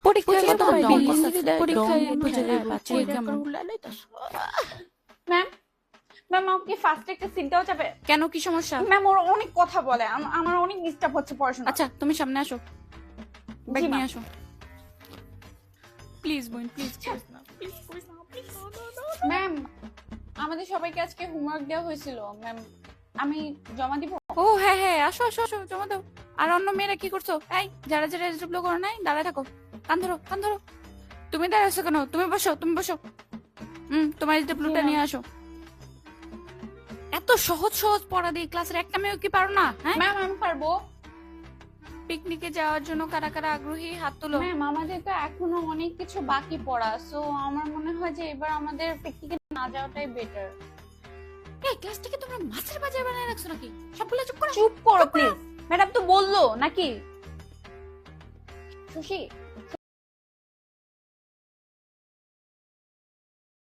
পরীক্ষায় কত পরীক্ষায় হয়? পরীক্ষায় বুঝে যাবে বাচ্চা কেমন। ম্যাম ম্যাম আমাকে ফার্স্ট একটা সিট দেওয়া যাবে? কেন, কি সমস্যা? ম্যাম ওর অনেক কথা বলে, আমার অনেক ডিস্টার্ব হচ্ছে পড়াশোনা। আচ্ছা তুমি সামনে আসো, ব্যাগ জি, নিয়ে ma'am. আসো প্লিজ বোন, প্লিজ। ম্যাম আমাদের সবাইকে আজকে হোমওয়ার্ক দেওয়া হয়েছিল ম্যাম, আমি জমা দিব? ও হ্যাঁ হ্যাঁ, আসো আসো আসো, জমা দাও। আর অন্য মেয়েরা কি করছো? এই যারা যারা এসডব্লিউ করো নাই, দাঁড়ায় থাকো। কান ধরো, কান ধরো। তুমি দাঁড়াচ্ছো কেন? তুমি বসো, তুমি বসো। তোমার এসডব্লিউটা জি, নিয়ে আসো। এত সহজ সহজ পড়া দিই, ক্লাসের একটা মেয়েও কি পারো না? হ্যাঁ, ম্যাম আমি পারবো। পিকনিকে যাওয়ার জন্য কারা কারা আগ্রহী হাত তুলো। ম্যাম আমাদের তো এখনো অনেক কিছু বাকি পড়া, সো আমার মনে হয় যে এবার আমাদের পিকনিকে না যাওয়াটাই বেটার। এই ক্লাসটাকে তোমরা মাছের বাজার বানায় রাখছো নাকি? সবগুলো চুপ করো। চুপ করো প্লিজ, ম্যাডাম তো বললো নাকি? শশী